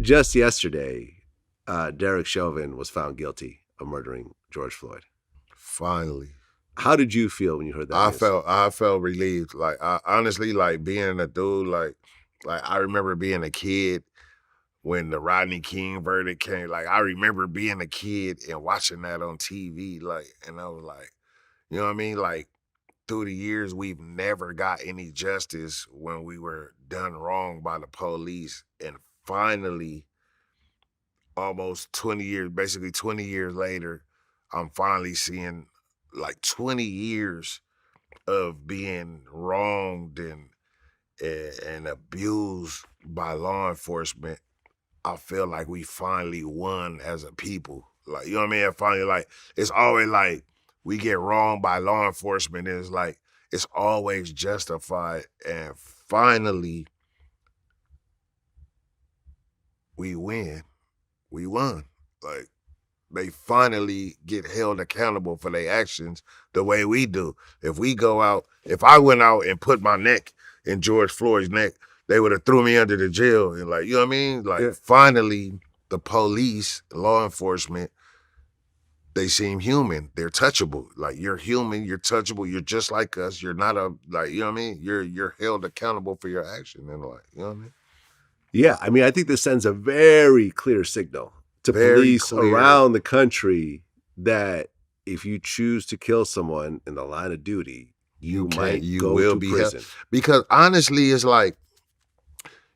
just yesterday, Derek Chauvin was found guilty of murdering George Floyd. Finally. How did you feel when you heard that news? I felt relieved. Like, I honestly, like, being a dude, like I remember being a kid when the Rodney King verdict came. Like, I remember being a kid and watching that on TV, like, and I was like, you know what I mean? Like, through the years, we've never got any justice when we were done wrong by the police. And finally, almost 20 years, basically 20 years later, I'm finally seeing like 20 years of being wronged and abused by law enforcement. I feel like we finally won as a people. Like, you know what I mean? Finally, like, it's always like we get wronged by law enforcement. It's like, it's always justified. And finally, we win. We won. Like, they finally get held accountable for their actions the way we do. If I went out and put my neck in George Floyd's neck, they would have threw me under the jail. And like, you know what I mean? Like, Finally, the police, law enforcement, they seem human. They're touchable. Like, you're human, you're touchable, you're just like us. You're not you know what I mean? You're held accountable for your action. And like, you know what I mean? Yeah, I mean, I think this sends a very clear signal to police around the country that if you choose to kill someone in the line of duty, you will be prison. Because honestly, it's like,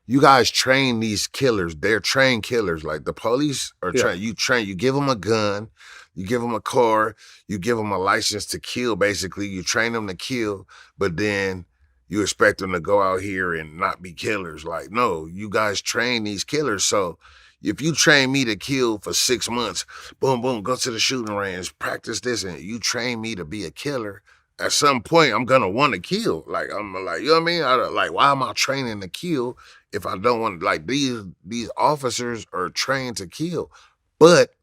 you guys train these killers. They're trained killers. Like, the police are trained. You give them a gun, you give them a car, you give them a license to kill, basically. You train them to kill, but then you expect them to go out here and not be killers. Like, no, you guys train these killers. So if you train me to kill for 6 months, boom, boom, go to the shooting range, practice this, and you train me to be a killer, at some point I'm gonna want to kill. Like, I'm like, you know what I mean? Like, why am I training to kill if I don't want to? Like, these officers are trained to kill, but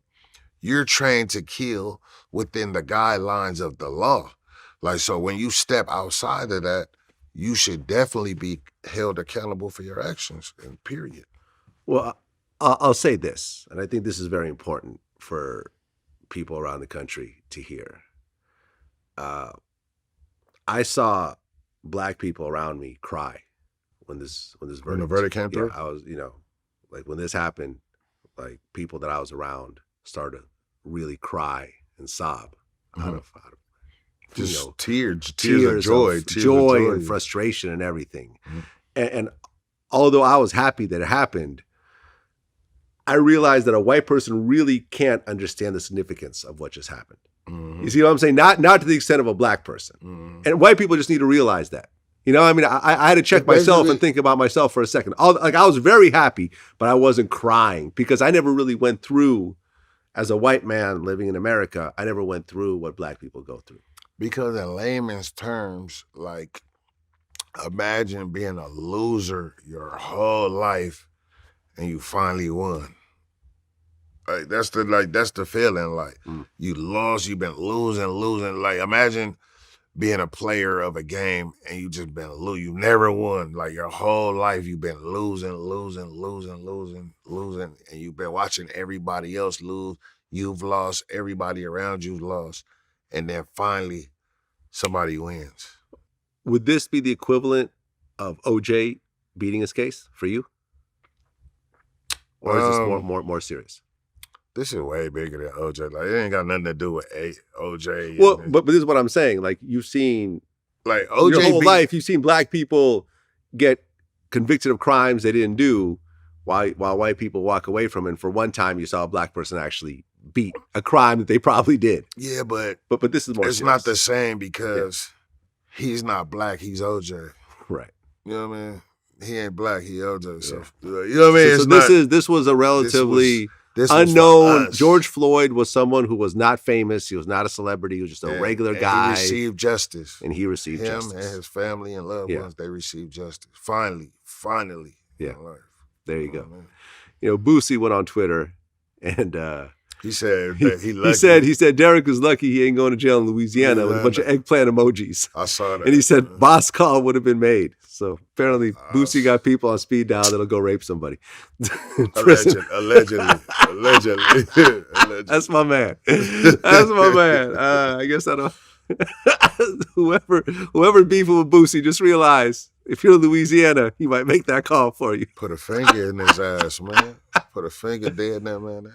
you're trained to kill within the guidelines of the law. Like, so when you step outside of that, you should definitely be held accountable for your actions, and period. Well, I'll say this, and I think this is very important for people around the country to hear. I saw Black people around me cry when the verdict came through. I was, like, when this happened, like, people that I was around started to really cry and sob out of just tears of joy, and frustration and everything. And although I was happy that it happened, I realized that a white person really can't understand the significance of what just happened. You see what I'm saying? Not to the extent of a Black person. And white people just need to realize that. You know, I mean, I had to check myself and think about myself for a second. I was very happy, but I wasn't crying because I never really went through, as a white man living in America, I never went through what Black people go through. Because in layman's terms, like, imagine being a loser your whole life and you finally won. Like, that's the feeling. Like, you lost, you've been losing. Like, imagine being a player of a game and you just been losing. You never won. Like, your whole life you've been losing, and you've been watching everybody else lose. You've lost, everybody around you've lost. And then finally, somebody wins. Would this be the equivalent of OJ beating his case for you? Or is this more serious? This is way bigger than OJ. Like, it ain't got nothing to do with OJ. Well, but this is what I'm saying. Like, you've seen, like, OJ your whole life, you've seen Black people get convicted of crimes they didn't do, while white people walk away from it. And for one time, you saw a Black person actually beat a crime that they probably did. Yeah, but this is more it's serious. not the same because he's not Black, he's OJ. Right. You know what I mean? He ain't Black, he OJ. So, you know what I mean? So this was a relatively unknown. George Floyd was someone who was not famous. He was not a celebrity. He was just a regular guy. He received justice. And he received justice. Him and his family and loved ones, they received justice. Finally. Yeah. There you go. Man. Boosie went on Twitter and He said that he lucky. He said Derek is lucky he ain't going to jail in Louisiana with a bunch of eggplant emojis. I saw that. And he said boss call would have been made. So apparently Boosie got people on speed dial that'll go rape somebody. Allegedly. That's my man. That's my man. I guess I don't. whoever beefing with Boosie, just realize if you're in Louisiana, he might make that call for you. Put a finger in his ass, man. Put a finger dead in that man.